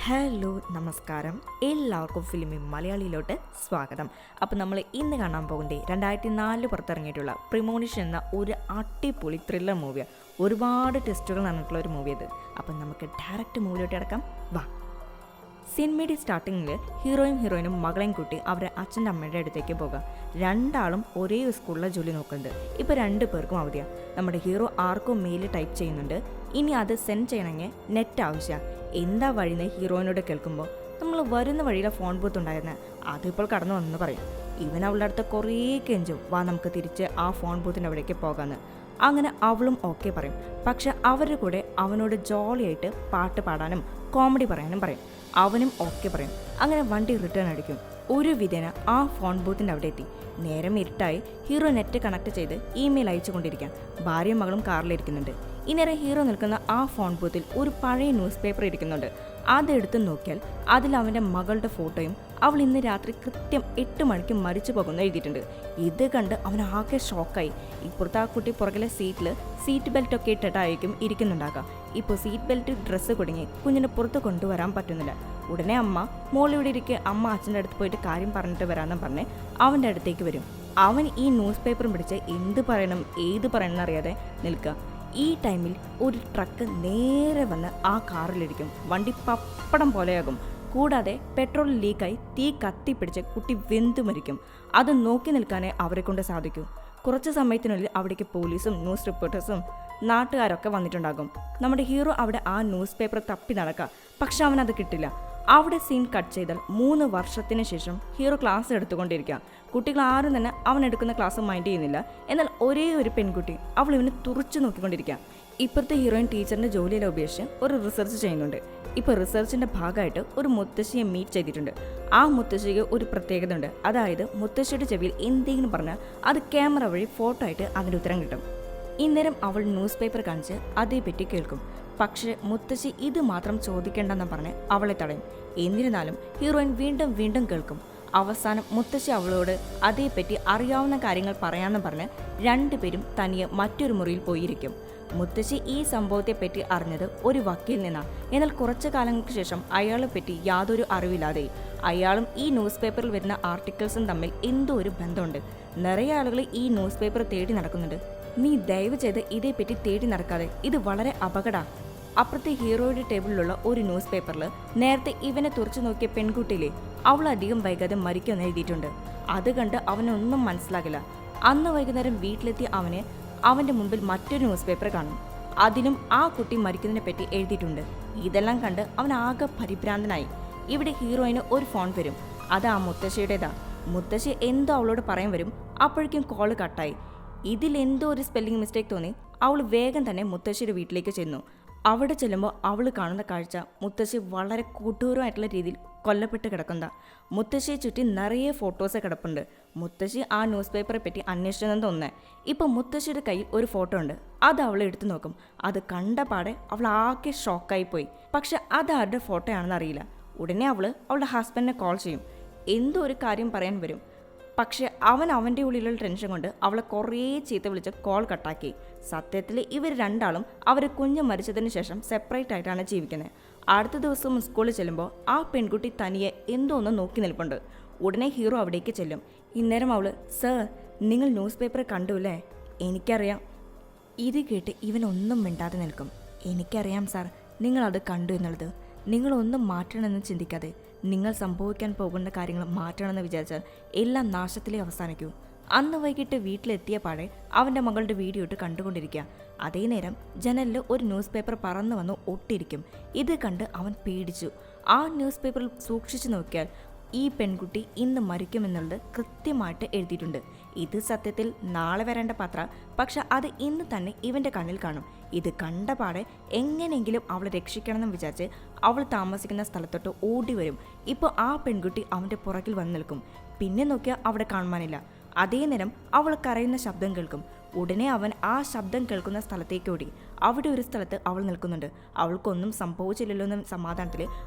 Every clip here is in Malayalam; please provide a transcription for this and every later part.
ഹലോ നമസ്കാരം, എല്ലാവർക്കും ഫിലിമി മലയാളിയിലോട്ട് സ്വാഗതം. അപ്പോൾ നമ്മൾ ഇന്ന് കാണാൻ പോകുന്നത് 2004 പുറത്തിറങ്ങിയിട്ടുള്ള പ്രിമോണിഷൻ എന്ന ഒരു അടിപൊളി ത്രില്ലർ മൂവിയാണ്. ഒരുപാട് ടെസ്റ്റുകൾ നടന്നിട്ടുള്ള ഒരു മൂവി ഇത്. അപ്പം നമുക്ക് ഡയറക്റ്റ് മൂവിയിലോട്ട് കിടക്കാം, വാ. സിനിമയുടെ സ്റ്റാർട്ടിങ്ങിൽ ഹീറോയിനും മകളെയും കൂട്ടി അവരുടെ അച്ഛൻ്റെ അമ്മയുടെ അടുത്തേക്ക് പോകാം. രണ്ടാളും ഒരേ സ്കൂളിലെ ജോലി നോക്കുന്നുണ്ട്. ഇപ്പോൾ 2 പേർക്കും അവധിയാണ്. നമ്മുടെ ഹീറോ ആർക്കും മെയിൽ ടൈപ്പ് ചെയ്യുന്നുണ്ട്. ഇനി അത് സെൻഡ് ചെയ്യണമെങ്കിൽ നെറ്റ് ആവശ്യമാണ്. എന്താ വഴിന്ന് ഹീറോയിനോട് കേൾക്കുമ്പോൾ നമ്മൾ വരുന്ന വഴിയിലെ ഫോൺ ബൂത്ത് ഉണ്ടായിരുന്നത് അതിപ്പോൾ കടന്നു വന്നെന്ന് പറയും. ഇവൻ അവളുടെ അടുത്ത് കുറേ കെഞ്ചും, വാ നമുക്ക് തിരിച്ച് ആ ഫോൺ ബൂത്തിൻ്റെ അവിടേക്ക് പോകാമെന്ന്. അങ്ങനെ അവളും ഓക്കെ പറയും. പക്ഷെ അവരുടെ കൂടെ അവനോട് ജോളിയായിട്ട് പാട്ട് പാടാനും കോമഡി പറയാനും പറയും. അവനും ഓക്കെ പറയും. അങ്ങനെ വണ്ടി റിട്ടേൺ അടിക്കും. ഒരു വിധേന ആ ഫോൺ ബൂത്തിൻ്റെ അവിടെ എത്തി. നേരം ഇരുട്ടായി. ഹീറോ നെറ്റ് കണക്ട് ചെയ്ത് ഇമെയിൽ അയച്ചുകൊണ്ടിരിക്കാം. ഭാര്യയും മകളും കാറിലിരിക്കുന്നുണ്ട്. ഇന്നേരം ഹീറോ നിൽക്കുന്ന ആ ഫോൺ ബൂത്തിൽ ഒരു പഴയ ന്യൂസ് പേപ്പർ ഇരിക്കുന്നുണ്ട്. അതെടുത്ത് നോക്കിയാൽ അതിൽ അവൻ്റെ മകളുടെ ഫോട്ടോയും അവൾ ഇന്ന് രാത്രി കൃത്യം 8 മണിക്ക് മരിച്ചു പോകുന്ന എഴുതിയിട്ടുണ്ട്. ഇത് കണ്ട് അവൻ ആകെ ഷോക്കായി. ഇപ്പുറത്തെ ആ കുട്ടി പുറകിലെ സീറ്റിൽ സീറ്റ് ബെൽറ്റ് ഒക്കെ ഇട്ടിട്ടായിരിക്കും ഇരിക്കുന്നുണ്ടാകാം. ഇപ്പോൾ സീറ്റ് ബെൽറ്റ് ഡ്രസ്സ് കുടുങ്ങി കുഞ്ഞിനെ പുറത്ത് കൊണ്ടുവരാൻ പറ്റുന്നില്ല. ഉടനെ അമ്മ മോളിവിടെ ഇരിക്കെ അമ്മ അച്ഛൻ്റെ അടുത്ത് പോയിട്ട് കാര്യം പറഞ്ഞിട്ട് വരാമെന്ന് പറഞ്ഞ് അവൻ്റെ അടുത്തേക്ക് വരും. അവൻ ഈ ന്യൂസ് പേപ്പറും പിടിച്ച് എന്ത് പറയണം ഏത് പറയണം എന്നറിയാതെ നിൽക്കുക. ഈ ടൈമിൽ ഒരു ട്രക്ക് നേരെ വന്ന് ആ കാറിലിരിക്കും. വണ്ടി പപ്പടം പോലെയാകും. കൂടാതെ പെട്രോൾ ലീക്കായി തീ കത്തിപ്പിടിച്ച് കുട്ടി വെന്തു മരിക്കും. അത് നോക്കി നിൽക്കാനേ അവരെ കൊണ്ട് സാധിക്കൂ. കുറച്ച് സമയത്തിനുള്ളിൽ അവിടേക്ക് പോലീസും ന്യൂസ് റിപ്പോർട്ടേഴ്സും നാട്ടുകാരൊക്കെ വന്നിട്ടുണ്ടാകും. നമ്മുടെ ഹീറോ അവിടെ ആ ന്യൂസ് പേപ്പർ തപ്പി നടക്കുക. പക്ഷെ അവനത് കിട്ടില്ല. അവിടെ സീൻ കട്ട് ചെയ്താൽ 3 വർഷത്തിന് ശേഷം ഹീറോ ക്ലാസ് എടുത്തുകൊണ്ടിരിക്കുക. കുട്ടികൾ ആരും തന്നെ അവൻ എടുക്കുന്ന ക്ലാസ് മൈൻഡ് ചെയ്യുന്നില്ല. എന്നാൽ ഒരേ ഒരു പെൺകുട്ടി അവൾ ഇവന് തുറച്ചു നോക്കിക്കൊണ്ടിരിക്കുക. ഇപ്പോഴത്തെ ഹീറോയിൻ ടീച്ചറിൻ്റെ ജോലിയെല്ലാം ഉപേക്ഷിച്ച് ഒരു റിസർച്ച് ചെയ്യുന്നുണ്ട്. ഇപ്പോൾ റിസർച്ചിൻ്റെ ഭാഗമായിട്ട് ഒരു മുത്തശ്ശിയെ മീറ്റ് ചെയ്തിട്ടുണ്ട്. ആ മുത്തശ്ശിക്ക് ഒരു പ്രത്യേകത ഉണ്ട്. അതായത് മുത്തശ്ശിയുടെ ചെവിയിൽ എന്തെങ്കിലും പറഞ്ഞാൽ അത് ക്യാമറ വഴി ഫോട്ടോ ആയിട്ട് അതിൻ്റെ ഉത്തരം കിട്ടും. ഇന്നേരം അവൾ ന്യൂസ് പേപ്പർ കാണിച്ച് അതേപറ്റി കേൾക്കും. പക്ഷേ മുത്തശ്ശി ഇത് മാത്രം ചോദിക്കേണ്ടെന്ന് പറഞ്ഞ് അവളെ തടയും. എന്നിരുന്നാലും ഹീറോയിൻ വീണ്ടും കേൾക്കും. അവസാനം മുത്തശ്ശി അവളോട് അതേപ്പറ്റി അറിയാവുന്ന കാര്യങ്ങൾ പറയാമെന്ന് പറഞ്ഞ് 2 പേരും തനിയെ മറ്റൊരു മുറിയിൽ പോയിരിക്കും. മുത്തശ്ശി ഈ സംഭവത്തെപ്പറ്റി അറിഞ്ഞത് ഒരു വക്കീൽ നിന്നാണ്. എന്നാൽ കുറച്ചു കാലങ്ങൾക്ക് ശേഷം അയാളെപ്പറ്റി യാതൊരു അറിവില്ലാതെ അയാളും ഈ ന്യൂസ് പേപ്പറിൽ വരുന്ന ആർട്ടിക്കിൾസും തമ്മിൽ എന്തോ ഒരു ബന്ധമുണ്ട്. നിറയെ ആളുകൾ ഈ ന്യൂസ് പേപ്പർ തേടി നടക്കുന്നുണ്ട്. നീ ദയവ് ചെയ്ത് ഇതേപ്പറ്റി തേടി നടക്കാതെ, ഇത് വളരെ അപകടമാണ്. അപ്പുറത്തെ ഹീറോയുടെ ടേബിളിലുള്ള ഒരു ന്യൂസ് പേപ്പറിൽ നേരത്തെ ഇവനെ തുറച്ചു നോക്കിയ പെൺകുട്ടിയിലെ അവൾ അധികം വൈകാതെ മരിക്കുമെന്ന് എഴുതിയിട്ടുണ്ട്. അത് കണ്ട് അവനൊന്നും മനസ്സിലാകില്ല. അന്ന് വൈകുന്നേരം വീട്ടിലെത്തി അവൻ്റെ മുമ്പിൽ മറ്റൊരു ന്യൂസ് പേപ്പർ കാണും. അതിലും ആ കുട്ടി മരിക്കുന്നതിനെ പറ്റി എഴുതിയിട്ടുണ്ട്. ഇതെല്ലാം കണ്ട് അവൻ ആകെ പരിഭ്രാന്തനായി. ഇവിടെ ഹീറോയിന് ഒരു ഫോൺ വരും. അത് ആ മുത്തശ്ശിയുടേതാ. മുത്തശ്ശി എന്തോ അവളോട് പറയാൻ വരും. അപ്പോഴേക്കും കോള് കട്ടായി. ഇതിലെന്തോ ഒരു സ്പെല്ലിംഗ് മിസ്റ്റേക്ക് തോന്നി അവൾ വേഗം തന്നെ മുത്തശ്ശിയുടെ വീട്ടിലേക്ക് ചെന്നു. അവിടെ ചെല്ലുമ്പോൾ അവൾ കാണുന്ന കാഴ്ച മുത്തശ്ശി വളരെ കൊടൂരമായിട്ടുള്ള രീതിയിൽ കൊല്ലപ്പെട്ട് കിടക്കുന്ന. മുത്തശ്ശിയെ ചുറ്റി നിറയെ ഫോട്ടോസ് കിടപ്പുണ്ട്. മുത്തശ്ശി ആ ന്യൂസ് പേപ്പറെ പറ്റി അന്വേഷിച്ചതെന്ന് തോന്നുന്നത്. ഇപ്പോൾ മുത്തശ്ശിയുടെ കയ്യിൽ ഒരു ഫോട്ടോ ഉണ്ട്. അത് അവൾ എടുത്തു നോക്കും. അത് കണ്ട പാടെ അവൾ ആകെ ഷോക്കായി പോയി. പക്ഷെ അത് ആരുടെ ഫോട്ടോ ആണെന്ന് അറിയില്ല. ഉടനെ അവളുടെ ഹസ്ബൻഡിനെ കോൾ ചെയ്യും. എന്തോ ഒരു കാര്യം പറയാൻ വരും. പക്ഷെ അവൻ്റെ ഉള്ളിലുള്ള ടെൻഷൻ കൊണ്ട് അവളെ കുറേ ചീത്ത വിളിച്ച് കോൾ കട്ടാക്കി. സത്യത്തിൽ ഇവർ രണ്ടാളും അവരെ കുഞ്ഞ് മരിച്ചതിന് ശേഷം സെപ്പറേറ്റ് ആയിട്ടാണ് ജീവിക്കുന്നത്. അടുത്ത ദിവസം സ്കൂളിൽ ചെല്ലുമ്പോൾ ആ പെൺകുട്ടി തനിയെ എന്തോ ഒന്ന് നോക്കി നിൽപ്പുണ്ട്. ഉടനെ ഹീറോ അവിടേക്ക് ചെല്ലും. ഇന്നേരം അവൾ, സർ, നിങ്ങൾ ന്യൂസ് പേപ്പർ കണ്ടുല്ലേ? എനിക്കറിയാം. ഇത് കേട്ട് ഇവനൊന്നും മിണ്ടാതെ നിൽക്കും. എനിക്കറിയാം സാർ, നിങ്ങളത് കണ്ടു എന്നുള്ളത്. നിങ്ങളൊന്നും മാറ്റണമെന്ന് ചിന്തിക്കാതെ നിങ്ങൾ സംഭവിക്കാൻ പോകുന്ന കാര്യങ്ങൾ മാറ്റണമെന്ന് വിചാരിച്ചാൽ എല്ലാം നാശത്തിലേ അവസാനിക്കൂ. അന്ന് വൈകിട്ട് വീട്ടിലെത്തിയ പാടെ അവൻ്റെ മകളുടെ വീഡിയോ ഇട്ട് കണ്ടുകൊണ്ടിരിക്കുക. അതേ നേരം ജനലിൽ ഒരു ന്യൂസ് പേപ്പർ പറന്നു വന്ന് ഒട്ടിരിക്കും. ഇത് കണ്ട് അവൻ പേടിച്ചു. ആ ന്യൂസ് പേപ്പറിൽ സൂക്ഷിച്ചു നോക്കിയാൽ ഈ പെൺകുട്ടി ഇന്ന് മരിക്കുമെന്നുള്ളത് കൃത്യമായിട്ട് എഴുതിയിട്ടുണ്ട്. ഇത് സത്യത്തിൽ നാളെ വരേണ്ട പത്ര, പക്ഷെ അത് ഇന്ന് തന്നെ ഇവൻ്റെ കണ്ണിൽ കാണും. ഇത് കണ്ട പാടെ എങ്ങനെയെങ്കിലും അവളെ രക്ഷിക്കണമെന്ന് വിചാരിച്ച് അവൾ താമസിക്കുന്ന സ്ഥലത്തോട്ട് ഓടി വരും. ഇപ്പോൾ ആ പെൺകുട്ടി അവൻ്റെ പുറകിൽ വന്ന് നിൽക്കും. പിന്നെ നോക്കിയാൽ അവിടെ കാണുവാനില്ല. അതേ നേരം അവൾ കരയുന്ന ശബ്ദം കേൾക്കും. ഉടനെ അവൻ ആ ശബ്ദം കേൾക്കുന്ന സ്ഥലത്തേക്ക് ഓടി. അവിടെ ഒരു സ്ഥലത്ത് അവൾ നിൽക്കുന്നുണ്ട്. അവൾക്കൊന്നും സംഭവിച്ചില്ലല്ലോ എന്ന സമാധാനത്തിൽ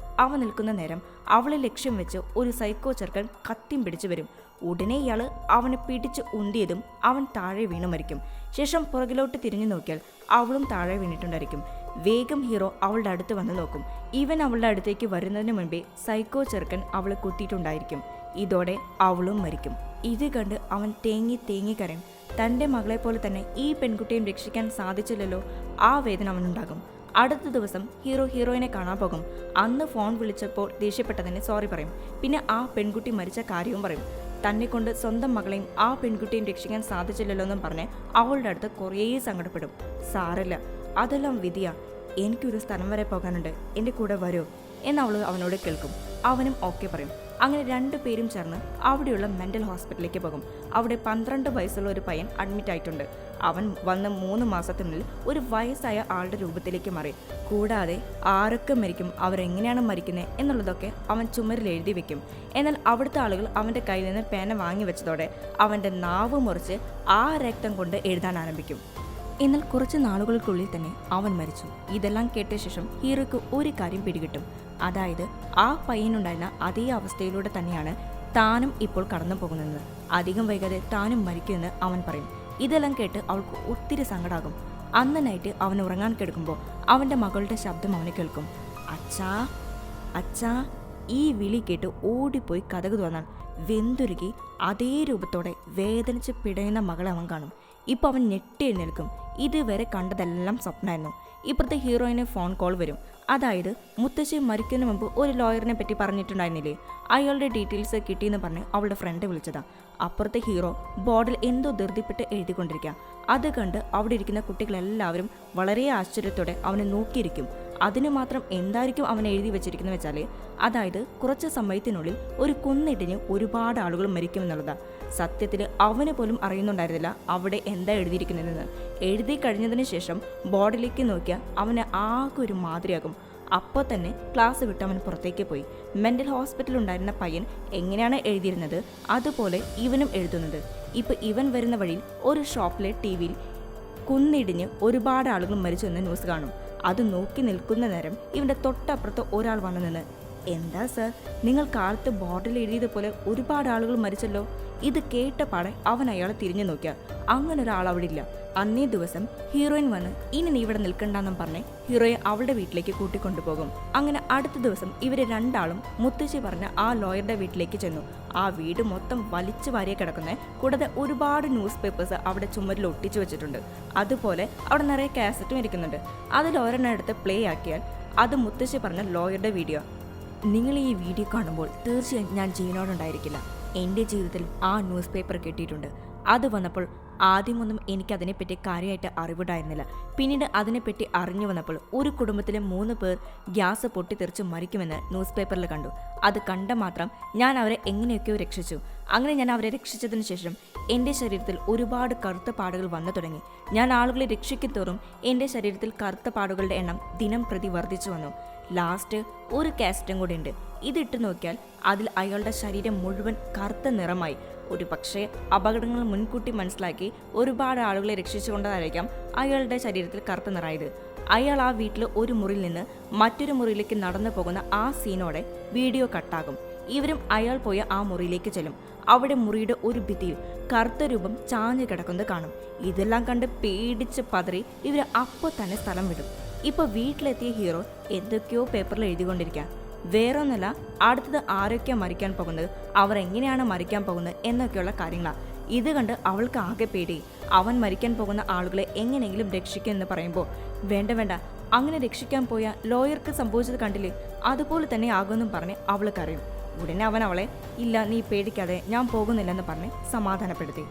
അവൻ നിൽക്കുന്ന നേരം അവളെ ലക്ഷ്യം വെച്ച് ഒരു സൈക്കോ ചെറുക്കൻ കത്തിയും പിടിച്ചു വരും. ഉടനെ ഇയാൾ അവനെ പിടിച്ച് ഉന്തിയതും അവൻ താഴെ വീണു മരിക്കും. ശേഷം പുറകിലോട്ട് തിരിഞ്ഞു നോക്കിയാൽ അവളും താഴെ വീണിട്ടുണ്ടായിരിക്കും. വേഗം ഹീറോ അവളുടെ അടുത്ത് വന്ന് നോക്കും. ഇവൻ അവളുടെ അടുത്തേക്ക് വരുന്നതിന് മുൻപേ സൈക്കോ ചെറുക്കൻ അവളെ കുത്തിയിട്ടുണ്ടായിരിക്കും. ഇതോടെ അവളും മരിക്കും. ഇത് കണ്ട് അവൻ തേങ്ങി കരയും. തൻ്റെ മകളെ പോലെ തന്നെ ഈ പെൺകുട്ടിയും രക്ഷിക്കാൻ സാധിച്ചില്ലല്ലോ. ആ വേദന അവനുണ്ടാകും. അടുത്ത ദിവസം ഹീറോയിനെ കാണാൻ പോകും. അന്ന് ഫോൺ വിളിച്ചപ്പോൾ ദേഷ്യപ്പെട്ടതിന് സോറി പറയും. പിന്നെ ആ പെൺകുട്ടി മരിച്ച കാര്യവും പറയും. തന്നെ കൊണ്ട് സ്വന്തം മകളെയും ആ പെൺകുട്ടിയും രക്ഷിക്കാൻ സാധിച്ചില്ലല്ലോ എന്നും പറഞ്ഞ് അവളുടെ അടുത്ത് കുറേ സങ്കടപ്പെടും. സാരല്ല, അതെല്ലാം വിധിയാ, എനിക്കൊരു സ്ഥലം വരെ പോകാനുണ്ട്, എൻ്റെ കൂടെ വരുമോ എന്ന് അവൾ അവനോട് കേൾക്കും. അവനും ഓക്കെ പറയും. അങ്ങനെ 2 പേരും ചേർന്ന് അവിടെയുള്ള മെൻ്റൽ ഹോസ്പിറ്റലിലേക്ക് പോകും. അവിടെ 12 വയസ്സുള്ള ഒരു പയ്യൻ അഡ്മിറ്റ് ആയിട്ടുണ്ട്. അവൻ വന്ന് 3 മാസത്തിനുള്ളിൽ ഒരു വയസ്സായ ആളുടെ രൂപത്തിലേക്ക് മാറി. കൂടാതെ ആരൊക്കെ മരിക്കും, അവരെങ്ങനെയാണ് മരിക്കുന്നത് എന്നുള്ളതൊക്കെ അവൻ ചുമരിൽ എഴുതി വെക്കും. എന്നാൽ അവിടുത്തെ ആളുകൾ അവൻ്റെ കയ്യിൽ നിന്ന് പേന വാങ്ങി വെച്ചതോടെ അവൻ്റെ നാവ് മുറിച്ച് ആ രക്തം കൊണ്ട് എഴുതാൻ ആരംഭിക്കും. എന്നാൽ കുറച്ച് നാളുകൾക്കുള്ളിൽ തന്നെ അവൻ മരിച്ചു. ഇതെല്ലാം കേട്ട ശേഷം ഹീറോയ്ക്ക് ഒരു കാര്യം പിടികിട്ടും. അതായത് ആ പയ്യനുണ്ടായിരുന്ന അതേ അവസ്ഥയിലൂടെ തന്നെയാണ് താനും ഇപ്പോൾ കടന്നു പോകുന്നത്. അധികം വൈകാതെ താനും മരിക്കുമെന്ന് അവൻ പറയും. ഇതെല്ലാം കേട്ട് അവൾക്ക് ഒത്തിരി സങ്കടമാകും. അന്ന് നൈറ്റ് അവൻ ഉറങ്ങാൻ കിടക്കുമ്പോൾ അവൻ്റെ മകളുടെ ശബ്ദം അവന് കേൾക്കും. അച്ഛാ അച്ഛാ. ഈ വിളി കേട്ട് ഓടിപ്പോയി കതക് തുറന്നാൽ വെന്തുരുകി അതേ രൂപത്തോടെ വേദനിച്ച് പിടയുന്ന മകളെ അവൻ കാണും. ഇപ്പോൾ അവൻ ഞെട്ടി എഴുന്നേൽക്കും. ഇതുവരെ കണ്ടതെല്ലാം സ്വപ്നമായിരുന്നു. ഇപ്പുറത്തെ ഹീറോയിന് ഫോൺ കോൾ വരും. അതായത് മുത്തശ്ശി മരിക്കുന്നതിന് മുമ്പ് ഒരു ലോയറിനെ പറ്റി പറഞ്ഞിട്ടുണ്ടായിരുന്നില്ലേ, അയാളുടെ ഡീറ്റെയിൽസ് കിട്ടിയെന്ന് പറഞ്ഞ് അവളുടെ ഫ്രണ്ട് വിളിച്ചതാ. അപ്പുറത്തെ ഹീറോ ബോർഡിൽ എന്തോ ധൃതിപ്പെട്ട് എഴുതിക്കൊണ്ടിരിക്കുക. അത് കണ്ട് അവിടെ ഇരിക്കുന്ന കുട്ടികളെല്ലാവരും വളരെ ആശ്ചര്യത്തോടെ അവനെ നോക്കിയിരിക്കും. അതിന് മാത്രം എന്തായിരിക്കും അവൻ എഴുതി വെച്ചിരിക്കുന്നത് വെച്ചാൽ, അതായത് കുറച്ച് സമയത്തിനുള്ളിൽ ഒരു കുന്നിടിഞ്ഞ് ഒരുപാട് ആളുകൾ മരിക്കുമെന്നുള്ളതാണ്. സത്യത്തിൽ അവന് പോലും അറിയുന്നുണ്ടായിരുന്നില്ല അവിടെ എന്താ എഴുതിയിരിക്കുന്നതെന്ന്. എഴുതി കഴിഞ്ഞതിന് ശേഷം ബോർഡിലേക്ക് നോക്കിയാൽ അവന് ആകെ ഒരു മാതിരിയാകും. അപ്പോൾ തന്നെ ക്ലാസ് വിട്ട് അവൻ പുറത്തേക്ക് പോയി. മെൻ്റൽ ഹോസ്പിറ്റലിൽ ഉണ്ടായിരുന്ന പയ്യൻ എങ്ങനെയാണ് എഴുതിയിരുന്നത് അതുപോലെ ഇവനും എഴുതുന്നത്. ഇപ്പോൾ ഇവൻ വരുന്ന വഴിയിൽ ഒരു ഷോപ്പിലെ TV-യിൽ കുന്നിടിഞ്ഞ് ഒരുപാട് ആളുകൾ മരിച്ചെന്ന് ന്യൂസ് കാണും. അത് നോക്കി നിൽക്കുന്ന നേരം ഇവൻ്റെ തൊട്ടപ്പുറത്ത് ഒരാൾ വന്നു നിന്ന്, എന്താ സർ, നിങ്ങൾ കാലത്ത് ബോർഡിൽ എഴുതിയതുപോലെ ഒരുപാട് ആളുകൾ മരിച്ചല്ലോ. ഇത് കേട്ട പാടെ അവൻ അയാളെ തിരിഞ്ഞു നോക്കിയാൽ അങ്ങനെ ഒരാൾ അവിടെ ഇല്ല. അന്നേ ദിവസം ഹീറോയിൻ വന്ന് ഇനി നീ ഇവിടെ നിൽക്കണ്ടെന്നും പറഞ്ഞ് ഹീറോയെ അവളുടെ വീട്ടിലേക്ക് കൂട്ടിക്കൊണ്ടുപോകും. അങ്ങനെ അടുത്ത ദിവസം ഇവര് 2 ആളും മുത്തശ്ശി പറഞ്ഞ ആ ലോയറുടെ വീട്ടിലേക്ക് ചെന്നു. ആ വീട് മൊത്തം വലിച്ചു വാരിയ കിടക്കുന്നത്. കൂടാതെ ഒരുപാട് ന്യൂസ് പേപ്പേഴ്സ് അവിടെ ചുമരിൽ ഒട്ടിച്ചു വെച്ചിട്ടുണ്ട്. അതുപോലെ അവിടെ നിറയെ കാസറ്റും ഇരിക്കുന്നുണ്ട്. അതിൽ ഒരെണ്ണം എടുത്ത് പ്ലേ ആക്കിയാൽ അത് മുത്തശ്ശി പറഞ്ഞ ലോയറുടെ വീഡിയോ. നിങ്ങൾ ഈ വീഡിയോ കാണുമ്പോൾ തീർച്ചയായും ഞാൻ ജീവനോടുണ്ടായിരിക്കില്ല. എൻ്റെ ജീവിതത്തിൽ ആ ന്യൂസ് പേപ്പർ കിട്ടിയിട്ടുണ്ട്. അത് വന്നപ്പോൾ ആദ്യമൊന്നും എനിക്കതിനെപ്പറ്റി കാര്യമായിട്ട് അറിവുണ്ടായിരുന്നില്ല. പിന്നീട് അതിനെപ്പറ്റി അറിഞ്ഞു വന്നപ്പോൾ ഒരു കുടുംബത്തിലെ 3 പേർ ഗ്യാസ് പൊട്ടിത്തെറിച്ച് മരിക്കുമെന്ന് ന്യൂസ് പേപ്പറിൽ കണ്ടു. അത് കണ്ട മാത്രം ഞാൻ അവരെ എങ്ങനെയൊക്കെയോ രക്ഷിച്ചു. അങ്ങനെ ഞാൻ അവരെ രക്ഷിച്ചതിന് ശേഷം എൻ്റെ ശരീരത്തിൽ ഒരുപാട് കറുത്ത പാടുകൾ വന്നു തുടങ്ങി. ഞാൻ ആളുകളെ രക്ഷിക്കും തോറും എൻ്റെ ശരീരത്തിൽ കറുത്ത പാടുകളുടെ എണ്ണം ദിനം പ്രതി വർദ്ധിച്ചു വന്നു. ലാസ്റ്റ് ഒരു കാസറ്റും കൂടെ ഉണ്ട്. ഇതിട്ട് നോക്കിയാൽ അതിൽ അയാളുടെ ശരീരം മുഴുവൻ കറുത്ത നിറമായി. ഒരു പക്ഷേ അപകടങ്ങൾ മുൻകൂട്ടി മനസ്സിലാക്കി ഒരുപാട് ആളുകളെ രക്ഷിച്ചുകൊണ്ടതായിരിക്കാം അയാളുടെ ശരീരത്തിൽ കറുത്ത നിറായത്. അയാൾ ആ വീട്ടിൽ ഒരു മുറിയിൽ നിന്ന് മറ്റൊരു മുറിയിലേക്ക് നടന്നു പോകുന്ന ആ സീനോടെ വീഡിയോ കട്ടാകും. ഇവരും അയാൾ പോയ ആ മുറിയിലേക്ക് ചെല്ലും. അവിടെ മുറിയുടെ ഒരു ഭിത്തിയിൽ കറുത്ത രൂപം ചാഞ്ഞു കിടക്കുന്നത് കാണും. ഇതെല്ലാം കണ്ട് പേടിച്ച് പതറി ഇവർ അപ്പോൾ തന്നെ സ്ഥലം വിടും. ഇപ്പോൾ വീട്ടിലെത്തിയ ഹീറോ എന്തൊക്കെയോ പേപ്പറിൽ എഴുതിക്കൊണ്ടിരിക്കുക. വേറൊന്നല്ല, അടുത്തത് ആരൊക്കെയാ മരിക്കാൻ പോകുന്നത്, അവർ എങ്ങനെയാണ് മരിക്കാൻ പോകുന്നത് എന്നൊക്കെയുള്ള കാര്യങ്ങളാണ്. ഇത് കണ്ട് അവൾക്ക് ആകെ പേടി. അവൻ മരിക്കാൻ പോകുന്ന ആളുകളെ എങ്ങനെയെങ്കിലും രക്ഷിക്കുമെന്ന് പറയുമ്പോൾ വേണ്ട, അങ്ങനെ രക്ഷിക്കാൻ പോയ ലോയർക്ക് സംഭവിച്ചത് കണ്ടില്ലേ, അതുപോലെ തന്നെ ആകുമെന്നും പറഞ്ഞ് അവൾ കരയും. ഉടനെ അവൻ അവളെ ഇല്ല നീ പേടിക്കാതെ ഞാൻ പോകുന്നില്ലെന്ന് പറഞ്ഞ് സമാധാനപ്പെടുത്തി.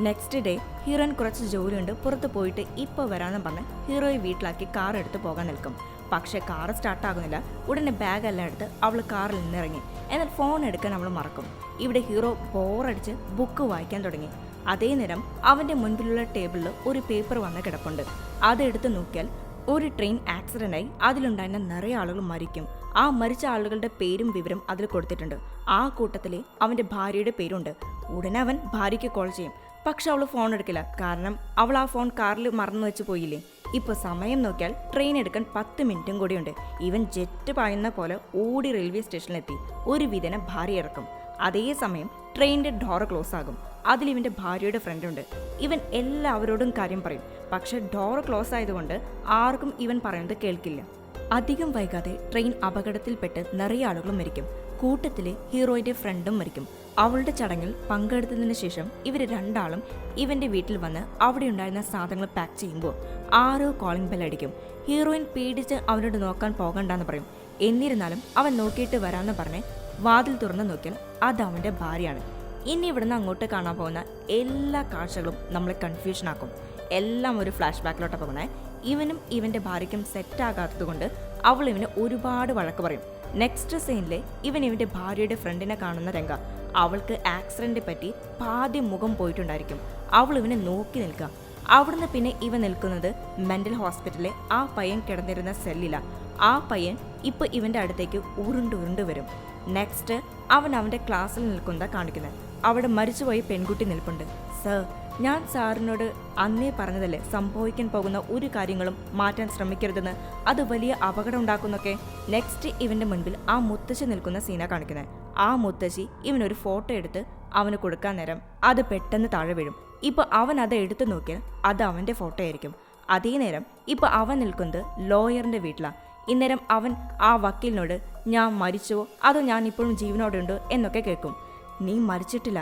നെക്സ്റ്റ് ഡേ ഹീറോയിൻ കുറച്ച് ജോലിയുണ്ട് പുറത്ത് പോയിട്ട് ഇപ്പോൾ വരാമെന്ന് പറഞ്ഞ് ഹീറോയെ വീട്ടിലാക്കി കാർ എടുത്ത് പോകാൻ നിൽക്കും. പക്ഷേ കാർ സ്റ്റാർട്ടാകുന്നില്ല. ഉടനെ ബാഗെല്ലാം എടുത്ത് അവൾ കാറിൽ നിന്നിറങ്ങി. എന്നാൽ ഫോൺ എടുക്കാൻ അവൾ മറക്കും. ഇവിടെ ഹീറോ ബോറടിച്ച് ബുക്ക് വായിക്കാൻ തുടങ്ങി. അതേ നേരം അവൻ്റെ മുൻപിലുള്ള ടേബിളിൽ ഒരു പേപ്പർ വന്ന് കിടപ്പുണ്ട്. അതെടുത്ത് നോക്കിയാൽ ഒരു ട്രെയിൻ ആക്സിഡൻ്റായി അതിലുണ്ടായിരുന്ന നിറയെ ആളുകൾ മരിക്കും. ആ മരിച്ച ആളുകളുടെ പേരും വിവരം അതിൽ കൊടുത്തിട്ടുണ്ട്. ആ കൂട്ടത്തിൽ അവൻ്റെ ഭാര്യയുടെ പേരുണ്ട്. ഉടനെ അവൻ ഭാര്യയ്ക്ക് കോൾ ചെയ്യും. പക്ഷെ അവൾ ഫോൺ എടുക്കില്ല. കാരണം അവൾ ആ ഫോൺ കാറിൽ മറന്നു വെച്ച് പോയില്ലേ. ഇപ്പോൾ സമയം നോക്കിയാൽ ട്രെയിൻ എടുക്കാൻ 10 മിനിറ്റും കൂടിയുണ്ട്. ഇവൻ ജെറ്റ് പായുന്ന പോലെ ഓടി റെയിൽവേ സ്റ്റേഷനിലെത്തി ഒരു വിധേന ഭാര്യ ഇറക്കും. അതേസമയം ട്രെയിനിൻ്റെ ഡോർ ക്ലോസ് ആകും. അതിലിവൻ്റെ ഭാര്യയുടെ ഫ്രണ്ടുണ്ട്. ഇവൻ എല്ലാവരോടും കാര്യം പറയും. പക്ഷെ ഡോർ ക്ലോസ് ആയതുകൊണ്ട് ആർക്കും ഇവൻ പറയുന്നത് കേൾക്കില്ല. അധികം വൈകാതെ ട്രെയിൻ അപകടത്തിൽപ്പെട്ട് നിറയെ ആളുകളും മരിക്കും. കൂട്ടത്തിലെ ഹീറോയുടെ ഫ്രണ്ടും മരിക്കും. അവളുടെ ചടങ്ങിൽ പങ്കെടുത്തതിന് ശേഷം ഇവർ രണ്ടാളും ഇവന്റെ വീട്ടിൽ വന്ന് അവിടെ ഉണ്ടായിരുന്ന സാധനങ്ങൾ പാക്ക് ചെയ്യുമ്പോൾ ആരോ കോളിംഗ് ബെൽ അടിക്കും. ഹീറോയിൻ പേടിച്ച് അവനോട് നോക്കാൻ പോകണ്ടെന്ന് പറയും. എന്നിരുന്നാലും അവൻ നോക്കിയിട്ട് വരാമെന്ന് പറഞ്ഞ് വാതിൽ തുറന്ന് നോക്കിയാൽ അത് അവന്റെ ഭാര്യയാണ്. ഇനി ഇവിടുന്ന് അങ്ങോട്ട് കാണാൻ പോകുന്ന എല്ലാ കാഴ്ചകളും നമ്മളെ കൺഫ്യൂഷൻ ആക്കും. എല്ലാം ഒരു ഫ്ലാഷ് ബാക്കിലോട്ട് പോകുന്നത്. ഇവനും ഇവന്റെ ഭാര്യയ്ക്കും സെറ്റാകാത്തത് കൊണ്ട് അവൾ ഇവന് ഒരുപാട് വഴക്ക് പറയും. നെക്സ്റ്റ് സീനിലെ ഇവന്റെ ഭാര്യയുടെ ഫ്രണ്ടിനെ കാണുന്ന രംഗ. അവൾക്ക് ആക്സിഡന്റ് പറ്റി പാതി മുഖം പോയിട്ടുണ്ടായിരിക്കും. അവൾ ഇവനെ നോക്കി നിൽക്കുക. അവിടുന്ന് പിന്നെ ഇവൻ നിൽക്കുന്നത് മെന്റൽ ഹോസ്പിറ്റലിലെ ആ പയ്യൻ കിടന്നിരുന്ന സെല്ലില. ആ പയ്യൻ ഇപ്പൊ ഇവന്റെ അടുത്തേക്ക് ഉരുണ്ട് വരും. നെക്സ്റ്റ് അവൻ അവന്റെ ക്ലാസ്സിൽ നിൽക്കുന്ന കാണിക്കുന്നത്. അവിടെ മരിച്ചുപോയ പെൺകുട്ടി നിൽപ്പുണ്ട്. സർ, ഞാൻ സാറിനോട് അന്നേ പറഞ്ഞതല്ലേ സംഭവിക്കാൻ പോകുന്ന ഒരു കാര്യങ്ങളും മാറ്റാൻ ശ്രമിക്കരുതെന്ന്, അത് വലിയ അപകടം ഉണ്ടാക്കുന്നൊക്കെ. നെക്സ്റ്റ് ഇവന്റെ മുൻപിൽ ആ മുത്തശ്ശി നിൽക്കുന്ന സീന കാണിക്കുന്നത്. ആ മുത്തശ്ശി ഇവനൊരു ഫോട്ടോ എടുത്ത് അവന് കൊടുക്കാൻ നേരം അത് പെട്ടെന്ന് താഴെ വീഴും. ഇപ്പൊ അവൻ അത് എടുത്തു നോക്കിയാൽ അത് അവന്റെ ഫോട്ടോ ആയിരിക്കും. അതേ നേരം ഇപ്പൊ അവൻ നിൽക്കുന്നത് ലോയറിന്റെ വീട്ടിലാണ്. ഇന്നേരം അവൻ ആ വക്കീലിനോട് ഞാൻ മരിച്ചോ അതോ ഞാൻ ഇപ്പോഴും ജീവനോടുണ്ടോ എന്നൊക്കെ കേൾക്കും. നീ മരിച്ചിട്ടില്ല,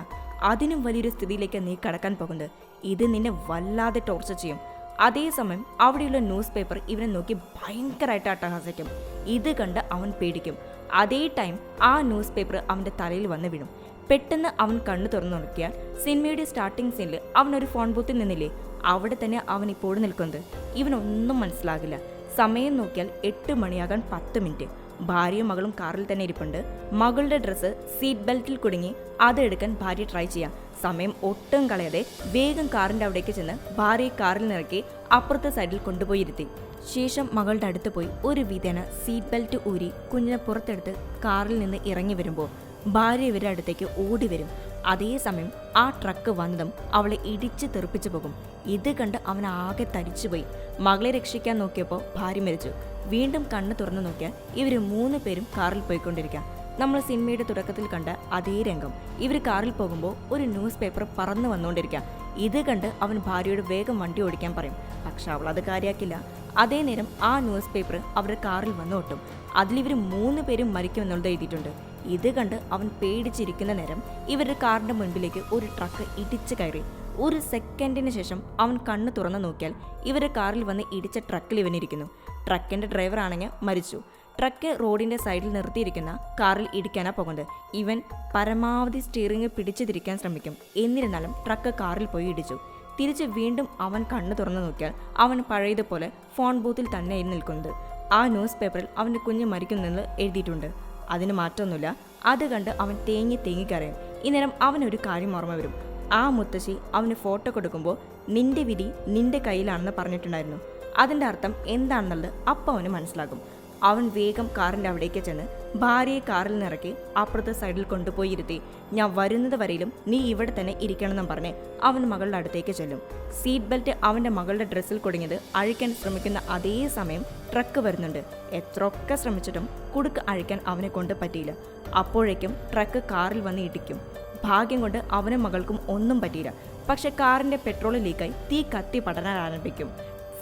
അതിനും വലിയൊരു സ്ഥിതിയിലേക്ക് നീ കടക്കാൻ പോകുന്നത്. ഇത് നിന്നെ വല്ലാതെ ടോർച്ചർ ചെയ്യും. അതേസമയം അവിടെയുള്ള ന്യൂസ് പേപ്പർ ഇവനെ നോക്കി ഭയങ്കരമായിട്ട് അട്ടഹാസിക്കും. ഇത് കണ്ട് അവൻ പേടിക്കും. അതേ ടൈം ആ ന്യൂസ് പേപ്പർ അവൻ്റെ തലയിൽ വന്ന് വീഴും. പെട്ടെന്ന് അവൻ കണ്ണു തുറന്നു നോക്കിയാൽ സിനിമയുടെ സ്റ്റാർട്ടിംഗ് സീനിൽ അവനൊരു ഫോൺ ബൂത്തിൽ നിന്നില്ലേ, അവിടെ തന്നെ അവൻ ഇപ്പോഴും നിൽക്കുന്നത്. ഇവനൊന്നും മനസ്സിലാകില്ല. സമയം നോക്കിയാൽ 8 മണിയാകാൻ 10 മിനിറ്റ്. ഭാര്യയും മകളും കാറിൽ തന്നെ ഇരിപ്പുണ്ട്. മകളുടെ ഡ്രസ്സ് സീറ്റ് ബെൽറ്റിൽ കുടുങ്ങി അതെടുക്കാൻ ഭാര്യ ട്രൈ ചെയ്യാം. സമയം ഒട്ടും കളയാതെ വേഗം കാറിന്റെ അവിടേക്ക് ചെന്ന് ഭാര്യയെ കാറിൽ നിറക്കി അപ്പുറത്തെ സൈഡിൽ കൊണ്ടുപോയി ഇരുത്തി. ശേഷം മകളുടെ അടുത്ത് പോയി ഒരു വിധേന സീറ്റ് ബെൽറ്റ് ഊരി കുഞ്ഞിനെ പുറത്തെടുത്ത് കാറിൽ നിന്ന് ഇറങ്ങി വരുമ്പോൾ ഭാര്യ ഇവരുടെ അടുത്തേക്ക് ഓടി വരും. അതേസമയം ആ ട്രക്ക് വന്നതും അവളെ ഇടിച്ച് തെറിപ്പിച്ചു പോകും. ഇത് കണ്ട് അവൻ ആകെ തരിച്ചുപോയി. മകളെ രക്ഷിക്കാൻ നോക്കിയപ്പോൾ ഭാര്യ മരിച്ചു. വീണ്ടും കണ്ണ് തുറന്നു നോക്കിയാൽ ഇവർ 3 പേരും കാറിൽ പോയിക്കൊണ്ടിരിക്കാം. നമ്മൾ സിനിമയുടെ തുടക്കത്തിൽ കണ്ട അതേ രംഗം. ഇവർ കാറിൽ പോകുമ്പോൾ ഒരു ന്യൂസ് പേപ്പർ പറന്നു വന്നുകൊണ്ടിരിക്കാം. ഇത് കണ്ട് അവൻ ഭാര്യയോട് വേഗം വണ്ടി ഓടിക്കാൻ പറയും. പക്ഷെ അവൾ അത് കാര്യമാക്കില്ല. അതേ നേരം ആ ന്യൂസ് പേപ്പർ അവരുടെ കാറിൽ വന്നു ഒട്ടും. അതിലിവർ 3 പേരും മരിക്കുമെന്നുള്ളത് എഴുതിയിട്ടുണ്ട്. ഇത് കണ്ട് അവൻ പേടിച്ചിരിക്കുന്ന നേരം ഇവരുടെ കാറിന്റെ മുൻപിലേക്ക് ഒരു ട്രക്ക് ഇടിച്ചു കയറി. ഒരു സെക്കൻഡിന് ശേഷം അവൻ കണ്ണ് തുറന്നു നോക്കിയാൽ ഇവരുടെ കാറിൽ വന്ന് ഇടിച്ച ട്രക്കിൽ ഇവനിരിക്കുന്നു. ട്രക്കിന്റെ ഡ്രൈവർ ആണെങ്കിൽ മരിച്ചു. ട്രക്ക് റോഡിന്റെ സൈഡിൽ നിർത്തിയിരിക്കുന്ന കാറിൽ ഇടിക്കാനാ പോകുന്നത്. ഇവൻ പരമാവധി സ്റ്റിയറിംഗ് പിടിച്ചു തിരിക്കാൻ ശ്രമിക്കും. എന്നിരുന്നാലും ട്രക്ക് കാറിൽ പോയി ഇടിച്ചു. തിരിച്ച് വീണ്ടും അവൻ കണ്ണ് തുറന്നു നോക്കിയാൽ അവൻ പഴയതുപോലെ ഫോൺ ബൂത്തിൽ തന്നെ നിൽക്കുന്നത്. ആ ന്യൂസ് പേപ്പറിൽ അവൻ്റെ കുഞ്ഞ് മരിക്കുന്നെന്ന് എഴുതിയിട്ടുണ്ട്. അതിന് മാറ്റമൊന്നുമില്ല. അത് കണ്ട് അവൻ തേങ്ങി കരയും. ഇന്നേരം അവനൊരു കാര്യം ഓർമ്മ വരും. ആ മുത്തശ്ശി അവന് ഫോട്ടോ കൊടുക്കുമ്പോൾ നിന്റെ വിധി നിന്റെ കയ്യിലാണെന്ന് പറഞ്ഞിട്ടുണ്ടായിരുന്നു. അതിൻ്റെ അർത്ഥം എന്താണെന്നുള്ളത് അപ്പം അവന് മനസ്സിലാകും. അവൻ വേഗം കാറിൻ്റെ അവിടേക്ക് ചെന്ന് ഭാര്യയെ കാറിൽ നിറക്കി അപ്പുറത്തെ സൈഡിൽ കൊണ്ടുപോയി ഇരുത്തി. ഞാൻ വരുന്നത് വരെയിലും നീ ഇവിടെ തന്നെ ഇരിക്കണമെന്നും പറഞ്ഞ് അവൻ മകളുടെ അടുത്തേക്ക് ചെല്ലും. സീറ്റ് ബെൽറ്റ് അവൻ്റെ മകളുടെ ഡ്രസ്സിൽ കുടുങ്ങിയത് അഴിക്കാൻ ശ്രമിക്കുന്ന അതേ സമയം ട്രക്ക് വരുന്നുണ്ട്. എത്രയൊക്കെ ശ്രമിച്ചിട്ടും കുടുക്ക് അഴിക്കാൻ അവനെ കൊണ്ട് പറ്റിയില്ല. അപ്പോഴേക്കും ട്രക്ക് കാറിൽ വന്ന് ഇടിക്കും. ഭാഗ്യം കൊണ്ട് അവനും മകൾക്കും ഒന്നും പറ്റിയില്ല. പക്ഷെ കാറിൻ്റെ പെട്രോൾ ലീക്കായി തീ കത്തി പടരാൻ ആരംഭിക്കും.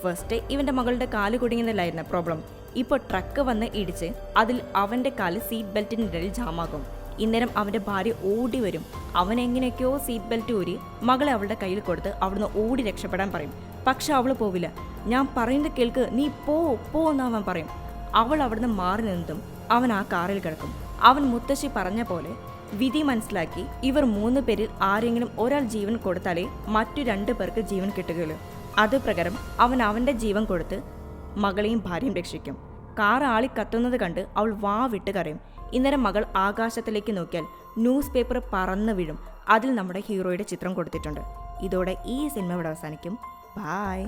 ഫസ്റ്റ് ഇവൻ്റെ മകളുടെ കാല് കുടുങ്ങിയതിലായിരുന്നു പ്രോബ്ലം. ഇപ്പോൾ ട്രക്ക് വന്ന് ഇടിച്ച് അതിൽ അവൻ്റെ കാല് സീറ്റ് ബെൽറ്റിൻ്റെ ഇടയിൽ ജാമാകും. ഇന്നേരം അവൻ്റെ ഭാര്യ ഓടി വരും. അവൻ എങ്ങനെയൊക്കെയോ സീറ്റ് ബെൽറ്റ് ഊരി മകളെ അവളുടെ കയ്യിൽ കൊടുത്ത് അവിടുന്ന് ഓടി രക്ഷപ്പെടാൻ പറയും. പക്ഷെ അവൾ പോവില്ല. ഞാൻ പറയുന്നത് കേൾക്ക്, നീ പോ എന്നവൻ പറയും. അവൾ അവിടുന്ന് മാറി നിന്നതും അവൻ ആ കാറിൽ കിടക്കും. അവൻ മുത്തശ്ശി പറഞ്ഞ പോലെ വിധി മനസ്സിലാക്കി ഇവർ 3 പേരിൽ ആരെങ്കിലും ഒരാൾ ജീവൻ കൊടുത്താലേ മറ്റു 2 പേർക്ക് ജീവൻ കിട്ടുകയുള്ളൂ. അതുപ്രകാരം അവൻ അവൻ്റെ ജീവൻ കൊടുത്ത് മകളെയും ഭാര്യയും രക്ഷിക്കും. കാർ ആളി കത്തുന്നത് കണ്ട് അവൾ വാ വിട്ട് കരയും. ഇന്നേരം മകൾ ആകാശത്തിലേക്ക് നോക്കിയാൽ ന്യൂസ് പേപ്പർ പറന്നു വീഴും. അതിൽ നമ്മുടെ ഹീറോയുടെ ചിത്രം കൊടുത്തിട്ടുണ്ട്. ഇതോടെ ഈ സിനിമ ഇവിടെ അവസാനിക്കും. ബായ്.